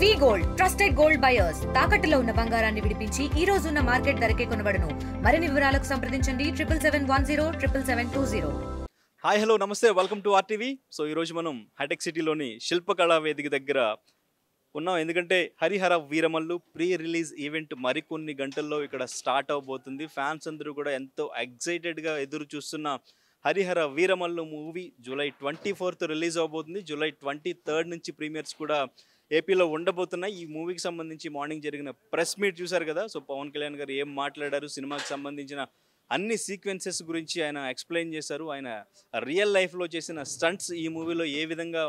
వి gold trusted gold buyers తాకట్టులో ఉన్న బంగారాన్ని విడిపించి ఈ రోజు ఉన్న మార్కెట్ ధరకే కొనబడును. మరిన్ని వివరాలకు సంప్రదించండి 7771077720. హాయ్ హలో నమస్తే, వెల్కమ్ టు ఆర్టీవీ. సో ఈరోజు మనం హైటెక్ సిటీలోని శిల్పకళా వేదిక దగ్గర ఉన్నాం. ఎందుకంటే Harihara Veeramallu pre release event మరికొన్ని గంటల్లో ఇక్కడ స్టార్ట్ అవబోతుంది. ఫ్యాన్స్ అందరూ కూడా ఎంతో ఎక్సైటెడ్గా ఎదురు చూస్తున్న Hari Hara Veera Mallu movie July 24th release అవబోతుంది. జూలై 23rd నుంచి ప్రీమియర్స్ కూడా ఏపీలో ఉండబోతున్నాయి. ఈ మూవీకి సంబంధించి మార్నింగ్ జరిగిన ప్రెస్ మీట్ చూశారు కదా. సో పవన్ కళ్యాణ్ గారు ఏం మాట్లాడారు, సినిమాకి సంబంధించిన అన్ని సీక్వెన్సెస్ గురించి ఆయన ఎక్స్ప్లెయిన్ చేశారు. ఆయన రియల్ లైఫ్లో చేసిన స్టంట్స్ ఈ మూవీలో ఏ విధంగా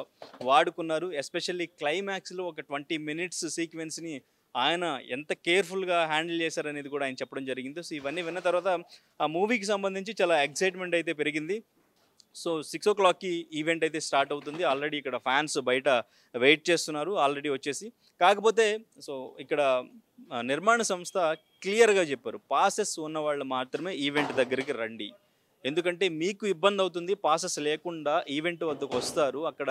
వాడుకున్నారు, ఎస్పెషల్లీ క్లైమాక్స్లో ఒక 20 minutes సీక్వెన్స్ని ఆయన ఎంత కేర్ఫుల్గా హ్యాండిల్ చేశారనేది కూడా ఆయన చెప్పడం జరిగింది. సో ఇవన్నీ విన్న తర్వాత ఆ మూవీకి సంబంధించి చాలా ఎక్సైట్మెంట్ అయితే పెరిగింది. సో 6 o'clockకి ఈవెంట్ అయితే స్టార్ట్ అవుతుంది. ఆల్రెడీ ఇక్కడ ఫ్యాన్స్ బయట వెయిట్ చేస్తున్నారు ఆల్రెడీ వచ్చేసి. కాకపోతే సో ఇక్కడ నిర్మాణ సంస్థ క్లియర్గా చెప్పారు, పాసెస్ ఉన్న వాళ్ళు మాత్రమే ఈవెంట్ దగ్గరికి రండి. ఎందుకంటే మీకు ఇబ్బంది అవుతుంది, పాసెస్ లేకుండా ఈవెంట్ వద్దకు వస్తారు, అక్కడ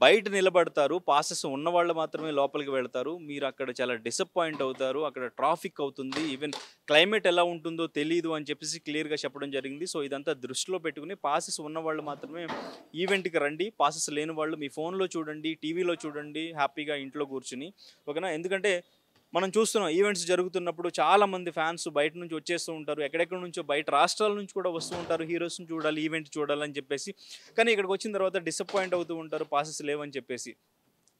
బయట నిలబడతారు, పాసెస్ ఉన్నవాళ్ళు మాత్రమే లోపలికి వెళ్తారు, మీరు అక్కడ చాలా డిసప్పాయింట్ అవుతారు, అక్కడ ట్రాఫిక్ అవుతుంది, ఈవెన్ క్లైమేట్ ఎలా ఉంటుందో తెలియదు అని చెప్పేసి క్లియర్గా చెప్పడం జరిగింది. సో ఇదంతా దృష్టిలో పెట్టుకుని పాసెస్ ఉన్నవాళ్ళు మాత్రమే ఈవెంట్కి రండి, పాసెస్ లేని వాళ్ళు మీ ఫోన్లో చూడండి, టీవీలో చూడండి, హ్యాపీగా ఇంట్లో కూర్చుని, ఓకేనా. ఎందుకంటే మనం చూస్తున్నాం ఈవెంట్స్ జరుగుతున్నప్పుడు చాలామంది ఫ్యాన్స్ బయట నుంచి వచ్చేస్తూ ఉంటారు, ఎక్కడెక్కడ నుంచో బయట రాష్ట్రాల నుంచి కూడా వస్తూ ఉంటారు, హీరోస్ని చూడాలి, ఈవెంట్ చూడాలని చెప్పేసి. కానీ ఇక్కడికి వచ్చిన తర్వాత డిసప్పాయింట్ అవుతూ ఉంటారు పాసెస్ లేవని చెప్పేసి.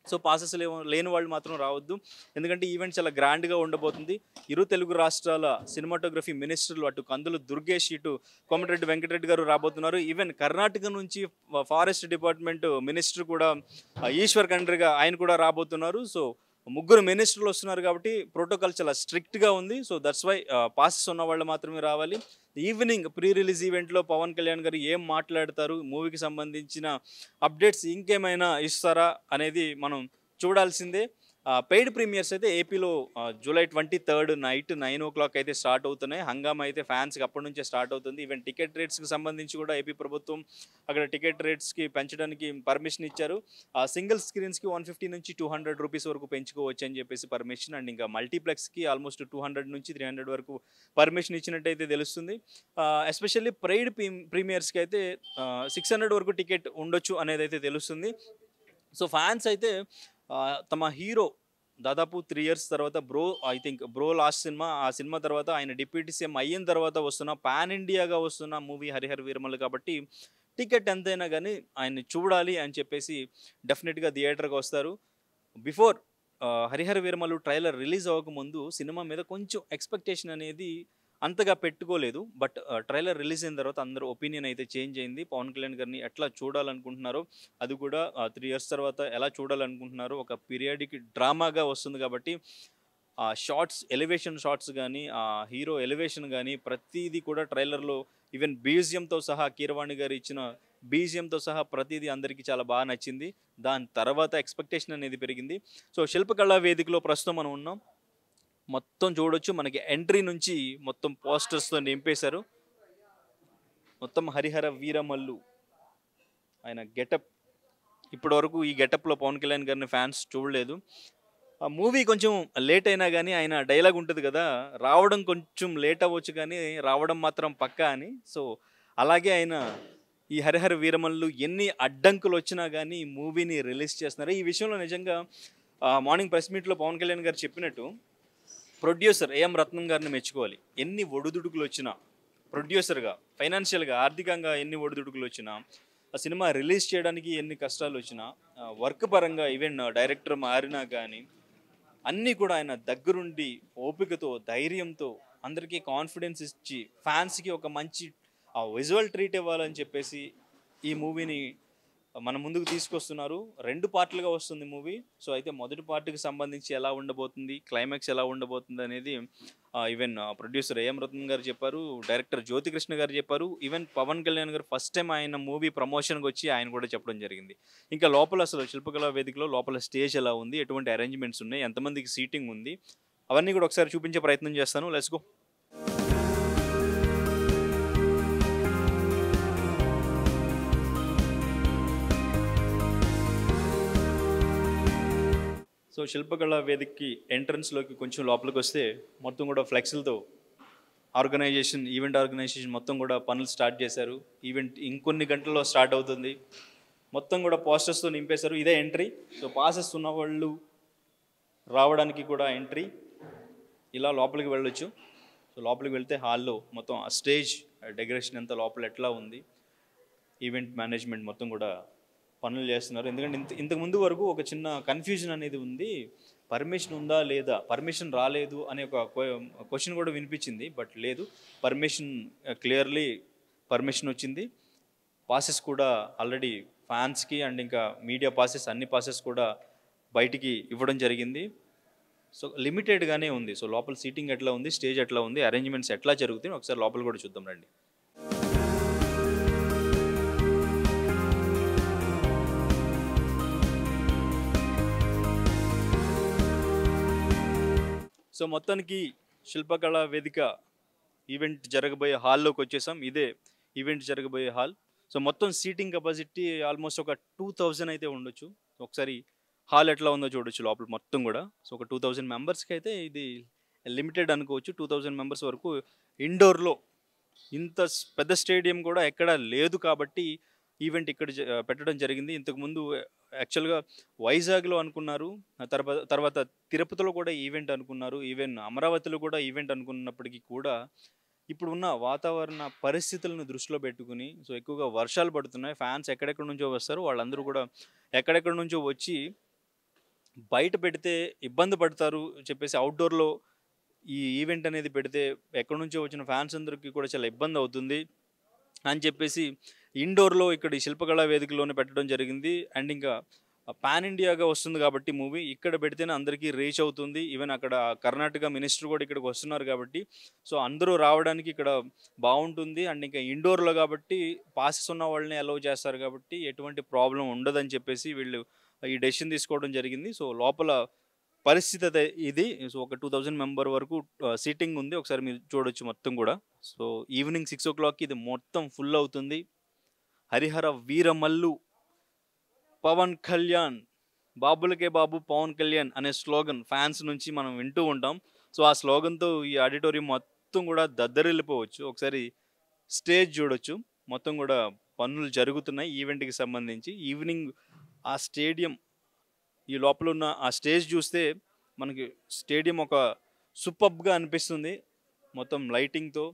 సో పాసెస్ లేని వాళ్ళు మాత్రం రావద్దు, ఎందుకంటే ఈవెంట్ చాలా గ్రాండ్గా ఉండబోతుంది. ఇరు తెలుగు రాష్ట్రాల సినిమాటోగ్రఫీ మినిస్టర్లు, అటు కందులు దుర్గేష్, ఇటు కోమటిరెడ్డి వెంకటరెడ్డి గారు రాబోతున్నారు. ఈవెన్ కర్ణాటక నుంచి ఫారెస్ట్ డిపార్ట్మెంట్ మినిస్టర్ కూడా ఈశ్వర్ ఖండ్రేగా ఆయన కూడా రాబోతున్నారు. సో ముగ్గురు మినిస్టర్లు వస్తున్నారు కాబట్టి ప్రోటోకాల్ చాలా స్ట్రిక్ట్గా ఉంది. సో దట్స్ వై పాసెస్ ఉన్న వాళ్ళు మాత్రమే రావాలి. ఈవినింగ్ ప్రీ రిలీజ్ ఈవెంట్లో పవన్ కళ్యాణ్ గారు ఏం మాట్లాడతారు, మూవీకి సంబంధించిన అప్డేట్స్ ఇంకేమైనా ఇస్తారా అనేది మనం చూడాల్సిందే. పెయిడ్ ప్రీమియర్స్ అయితే ఏపీలో జూలై 23rd నైట్ 9 o'clock అయితే స్టార్ట్ అవుతున్నాయి. హంగామా అయితే ఫ్యాన్స్కి అప్పటి నుంచే స్టార్ట్ అవుతుంది. ఈవెన్ టికెట్ రేట్స్కి సంబంధించి కూడా ఏపీ ప్రభుత్వం అక్కడ టికెట్ రేట్స్కి పెంచడానికి పర్మిషన్ ఇచ్చారు. సింగిల్ స్క్రీన్స్కి 150 నుంచి 200 రూపీస్ వరకు పెంచుకోవచ్చు అని చెప్పేసి పర్మిషన్, అండ్ ఇంకా మల్టీప్లెక్స్కి ఆల్మోస్ట్ 200 నుంచి 300 వరకు పర్మిషన్ ఇచ్చినట్టయితే తెలుస్తుంది. ఎస్పెషల్లీ పెయిడ్ ప్రీమియర్స్కి అయితే 600 వరకు టికెట్ ఉండొచ్చు అనేది అయితే తెలుస్తుంది. సో ఫ్యాన్స్ అయితే తమ హీరో దాదాపు 3 years తర్వాత బ్రో లాస్ట్ సినిమా, ఆ సినిమా తర్వాత ఆయన డిప్యూటీ సీఎం అయిన తర్వాత వస్తున్న పాన్ ఇండియాగా వస్తున్న మూవీ హరిహర వీరమల్లు కాబట్టి టికెట్ ఎంతైనా కానీ ఆయన్ని చూడాలి అని చెప్పేసి డెఫినెట్గా థియేటర్కి వస్తారు. Before Hari Hara Veera Mallu trailer release అవ్వకముందు సినిమా మీద కొంచెం ఎక్స్పెక్టేషన్ అనేది అంతగా పెట్టుకోలేదు. బట్ ట్రైలర్ రిలీజ్ అయిన తర్వాత అందరూ ఒపీనియన్ అయితే చేంజ్ అయింది. పవన్ కళ్యాణ్ గారిని ఎట్లా చూడాలనుకుంటున్నారో, అది కూడా 3 years తర్వాత ఎలా చూడాలనుకుంటున్నారో, ఒక పీరియాడిక్ డ్రామాగా వస్తుంది కాబట్టి ఆ షార్ట్స్, ఎలివేషన్ షార్ట్స్ కానీ, ఆ హీరో ఎలివేషన్ కానీ ప్రతిదీ కూడా ట్రైలర్లో ఈవెన్ బీజిఎంతో సహా, కీరవాణి గారు ఇచ్చిన బీజిఎంతో సహా ప్రతిదీ అందరికీ చాలా బాగా నచ్చింది. దాని తర్వాత ఎక్స్పెక్టేషన్ అనేది పెరిగింది. సో శిల్పకళా వేదికలో ప్రస్తుతం మనం ఉన్నాం. మొత్తం చూడొచ్చు, మనకి ఎంట్రీ నుంచి మొత్తం పోస్టర్స్తో నింపేశారు. మొత్తం హరిహర వీరమల్లు ఆయన గెటప్, ఇప్పటి వరకు ఈ గెటప్లో పవన్ కళ్యాణ్ గారిని ఫ్యాన్స్ చూడలేదు. ఆ మూవీ కొంచెం లేట్ అయినా కానీ ఆయన డైలాగ్ ఉంటుంది కదా, రావడం కొంచెం లేట్ అవ్వచ్చు కానీ రావడం మాత్రం పక్కా అని. సో అలాగే ఆయన ఈ హరిహర వీరమల్లు ఎన్ని అడ్డంకులు వచ్చినా కానీ ఈ మూవీని రిలీజ్ చేస్తున్నారు. ఈ విషయంలో నిజంగా మార్నింగ్ ప్రెస్ మీట్లో పవన్ కళ్యాణ్ గారు చెప్పినట్టు ప్రొడ్యూసర్ ఏఎం రత్నం గారిని మెచ్చుకోవాలి. ఎన్ని ఒడిదుడుకులు వచ్చినా, ప్రొడ్యూసర్గా ఫైనాన్షియల్గా ఆర్థికంగా ఎన్ని ఒడిదుడుకులు వచ్చినా, ఆ సినిమా రిలీజ్ చేయడానికి ఎన్ని కష్టాలు వచ్చినా, వర్క్ పరంగా ఈవెన్ డైరెక్టర్ మారినా కానీ అన్నీ కూడా ఆయన దగ్గరుండి ఓపికతో, ధైర్యంతో అందరికీ కాన్ఫిడెన్స్ ఇచ్చి ఫ్యాన్స్కి ఒక మంచి విజువల్ ట్రీట్ ఇవ్వాలని చెప్పేసి ఈ మూవీని మన ముందుకు తీసుకొస్తున్నారు. 2 పార్ట్లుగా వస్తుంది మూవీ. సో అయితే మొదటి పార్ట్కి సంబంధించి ఎలా ఉండబోతుంది, క్లైమాక్స్ ఎలా ఉండబోతుంది అనేది ఈవెన్ ప్రొడ్యూసర్ ఏఎం రత్నం గారు చెప్పారు, డైరెక్టర్ జ్యోతికృష్ణ గారు చెప్పారు, ఈవెన్ పవన్ కళ్యాణ్ గారు ఫస్ట్ టైం ఆయన మూవీ ప్రమోషన్కి వచ్చి ఆయన కూడా చెప్పడం జరిగింది. ఇంకా లోపల అసలు శిల్పకళా వేదికలో లోపల స్టేజ్ ఎలా ఉంది, ఎటువంటి అరేంజ్మెంట్స్ ఉన్నాయి, ఎంతమందికి సీటింగ్ ఉంది, అవన్నీ కూడా ఒకసారి చూపించే ప్రయత్నం చేస్తాను. Let's go. సో సో శిల్పకళా వేదికకి ఎంట్రన్స్లోకి కొంచెం లోపలికి వస్తే మొత్తం కూడా ఫ్లెక్స్లతో ఈవెంట్ ఆర్గనైజేషన్ మొత్తం కూడా పనులు స్టార్ట్ చేశారు. ఈవెంట్ ఇంకొన్ని గంటల్లో స్టార్ట్ అవుతుంది. మొత్తం కూడా పోస్టర్స్తో నింపేశారు. ఇదే ఎంట్రీ. సో పాసెస్ ఉన్న వాళ్ళు రావడానికి కూడా ఎంట్రీ. ఇలా లోపలికి వెళ్ళొచ్చు. సో లోపలికి వెళ్తే హాల్లో మొత్తం ఆ స్టేజ్ డెకరేషన్ అంతా లోపల ఎట్లా ఉంది, ఈవెంట్ మేనేజ్మెంట్ మొత్తం కూడా పనులు చేస్తున్నారు. ఎందుకంటే ఇంతకుముందు వరకు ఒక చిన్న కన్ఫ్యూజన్ అనేది ఉంది. పర్మిషన్ ఉందా లేదా, పర్మిషన్ రాలేదు అనే ఒక క్వశ్చన్ కూడా వినిపించింది. బట్ లేదు, క్లియర్లీ పర్మిషన్ వచ్చింది. పాసెస్ కూడా ఆల్రెడీ ఫ్యాన్స్కి అండ్ ఇంకా మీడియా పాసెస్, అన్ని పాసెస్ కూడా బయటికి ఇవ్వడం జరిగింది. సో లిమిటెడ్గానే ఉంది. సో లోపల సీటింగ్ ఎట్లా ఉంది, స్టేజ్ ఎట్లా ఉంది, అరేంజ్మెంట్స్ ఎట్లా జరుగుతాయి ఒకసారి లోపల కూడా చూద్దాం రండి. సో మొత్తానికి శిల్పకళా వేదిక ఈవెంట్ జరగబోయే హాల్లోకి వచ్చేసాం. ఇదే ఈవెంట్ జరగబోయే హాల్. సో మొత్తం సీటింగ్ కెపాసిటీ ఆల్మోస్ట్ ఒక 2000 అయితే ఉండొచ్చు. ఒకసారి హాల్ ఎట్లా ఉందో చూడొచ్చు లోపల మొత్తం కూడా. సో ఒక 2000 మెంబర్స్కి అయితే ఇది లిమిటెడ్ అనుకోవచ్చు. 2000 మెంబర్స్ వరకు ఇండోర్లో. ఇంత పెద్ద స్టేడియం కూడా ఎక్కడ లేదు కాబట్టి ఈవెంట్ ఇక్కడ పెట్టడం జరిగింది. ఇంతకుముందు యాక్చువల్గా వైజాగ్లో అనుకున్నారు, తర్వాత తిరుపతిలో కూడా ఈవెంట్ అనుకున్నారు, ఈవెన్ అమరావతిలో కూడా ఈవెంట్ అనుకున్నప్పటికీ కూడా ఇప్పుడున్న వాతావరణ పరిస్థితులను దృష్టిలో పెట్టుకుని, సో ఎక్కువగా వర్షాలు పడుతున్నాయి, ఫ్యాన్స్ ఎక్కడెక్కడి నుంచో వస్తారు, వాళ్ళందరూ కూడా ఎక్కడెక్కడి నుంచో వచ్చి బయట పెడితే ఇబ్బంది పడతారు చెప్పేసి అవుట్డోర్లో ఈ ఈవెంట్ అనేది పెడితే ఎక్కడి నుంచో వచ్చిన ఫ్యాన్స్ అందరికీ కూడా చాలా ఇబ్బంది అవుతుంది అని చెప్పేసి ఇండోర్లో ఇక్కడ ఈ శిల్పకళా వేదికలోనే పెట్టడం జరిగింది. అండ్ ఇంకా పాన్ ఇండియాగా వస్తుంది కాబట్టి మూవీ ఇక్కడ పెడితేనే అందరికీ రీచ్ అవుతుంది. ఈవెన్ అక్కడ కర్ణాటక మినిస్టర్ కూడా ఇక్కడికి వస్తున్నారు కాబట్టి సో అందరూ రావడానికి ఇక్కడ బాగుంటుంది. అండ్ ఇంకా ఇండోర్లో కాబట్టి పాసెస్ ఉన్న వాళ్ళని అలౌ చేస్తారు కాబట్టి ఎటువంటి ప్రాబ్లం ఉండదని చెప్పేసి వీళ్ళు ఈ డెసిషన్ తీసుకోవడం జరిగింది. సో లోపల పరిస్థితి ఇది. సో ఒక 2000 మెంబర్ వరకు సీటింగ్ ఉంది. ఒకసారి మీరు చూడొచ్చు మొత్తం కూడా. సో ఈవినింగ్ 6 o'clockకి ఇది మొత్తం ఫుల్ అవుతుంది. హరిహర వీరమల్లు పవన్ కళ్యాణ్, బాబులకే బాబు పవన్ కళ్యాణ్ అనే స్లోగన్ ఫ్యాన్స్ నుంచి మనం వింటూ ఉంటాం. సో ఆ స్లోగన్తో ఈ ఆడిటోరియం మొత్తం కూడా దద్దరిల్లిపోవచ్చు. ఒకసారి స్టేజ్ చూడొచ్చు. మొత్తం కూడా పనులు జరుగుతున్నాయి ఈవెంట్కి సంబంధించి. ఈవినింగ్ ఆ స్టేడియం, ఈ లోపల ఉన్న ఆ స్టేజ్ చూస్తే మనకి స్టేడియం ఒక సూపర్బ్గా అనిపిస్తుంది మొత్తం లైటింగ్తో.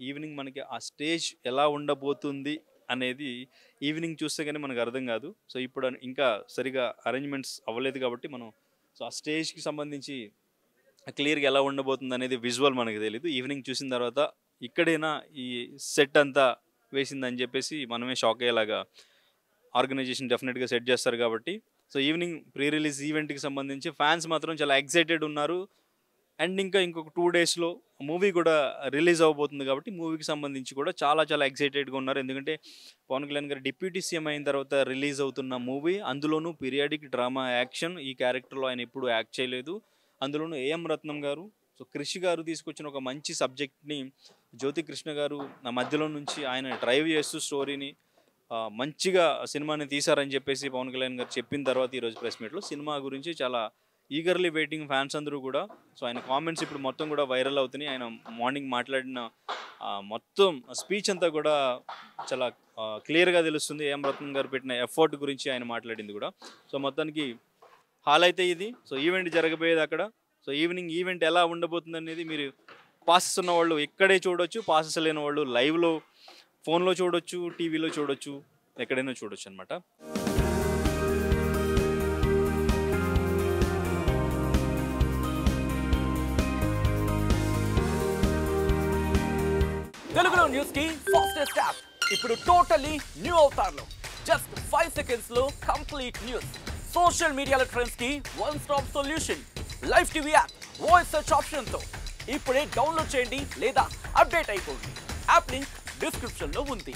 ఈవినింగ్ మనకి ఆ స్టేజ్ ఎలా ఉండబోతుంది అనేది ఈవినింగ్ చూస్తే కానీ మనకు అర్థం కాదు. సో ఇప్పుడు ఇంకా సరిగా అరేంజ్మెంట్స్ అవ్వలేదు కాబట్టి మనం సో ఆ స్టేజ్కి సంబంధించి క్లియర్గా ఎలా ఉండబోతుంది అనేది విజువల్ మనకు తెలియదు. ఈవినింగ్ చూసిన తర్వాత ఇక్కడైనా ఈ సెట్ అంతా వేసిందని చెప్పేసి మనమే షాక్ అయ్యేలాగా ఆర్గనైజేషన్ డెఫినెట్గా సెట్ చేస్తారు కాబట్టి. సో ఈవినింగ్ ప్రీ రిలీజ్ ఈవెంట్కి సంబంధించి ఫ్యాన్స్ మాత్రం చాలా ఎక్సైటెడ్ ఉన్నారు. అండ్ ఇంకొక 2 daysలో మూవీ కూడా రిలీజ్ అవ్వబోతుంది కాబట్టి మూవీకి సంబంధించి కూడా చాలా ఎక్సైటెడ్గా ఉన్నారు. ఎందుకంటే పవన్ కళ్యాణ్ గారు డిప్యూటీ సీఎం అయిన తర్వాత రిలీజ్ అవుతున్న మూవీ, అందులోనూ పీరియాడిక్ డ్రామా యాక్షన్. ఈ క్యారెక్టర్లో ఆయన ఎప్పుడు యాక్ట్ చేయలేదు. అందులోనూ ఏఎం రత్నం గారు, సో కృషి గారు తీసుకొచ్చిన ఒక మంచి సబ్జెక్ట్ని జ్యోతి కృష్ణ గారు నా మధ్యలో నుంచి ఆయన డ్రైవ్ చేస్తూ స్టోరీని మంచిగా సినిమాని తీశారని చెప్పేసి పవన్ కళ్యాణ్ గారు చెప్పిన తర్వాత ఈరోజు ప్రెస్ మీట్లో సినిమా గురించి చాలా ఈగర్లీ వెయిటింగ్ ఫ్యాన్స్ అందరూ కూడా. సో ఆయన కామెంట్స్ ఇప్పుడు మొత్తం కూడా వైరల్ అవుతున్నాయి. ఆయన మార్నింగ్ మాట్లాడిన మొత్తం స్పీచ్ అంతా కూడా చాలా క్లియర్గా తెలుస్తుంది. ఏఎం రత్నం గారు పెట్టిన ఎఫర్ట్ గురించి ఆయన మాట్లాడింది కూడా. సో మొత్తానికి హాల్ అయితే ఇది. సో ఈవెంట్ జరగబోయేది అక్కడ. సో ఈవినింగ్ ఈవెంట్ ఎలా ఉండబోతుంది అనేది మీరు పాసెస్ ఉన్న వాళ్ళు ఇక్కడే చూడొచ్చు, పాసెస్ లేని వాళ్ళు లైవ్లో ఫోన్లో చూడొచ్చు, టీవీలో చూడొచ్చు, ఎక్కడైనా చూడొచ్చు అనమాట. తెలుగులో న్యూస్ కి ఫాస్టెస్ట్ యాప్ ఇప్పుడు టోటలీ న్యూ అవతార్లో జస్ట్ 5 seconds లో కంప్లీట్ న్యూస్, సోషల్ మీడియాలో ట్రెండ్స్ కి one stop solution, live TV app, voice search option తో ఇప్పుడే డౌన్లోడ్ చేయండి లేదా అప్డేట్ అయిపోండి. యాప్ లింక్ డిస్క్రిప్షన్ లో ఉంది.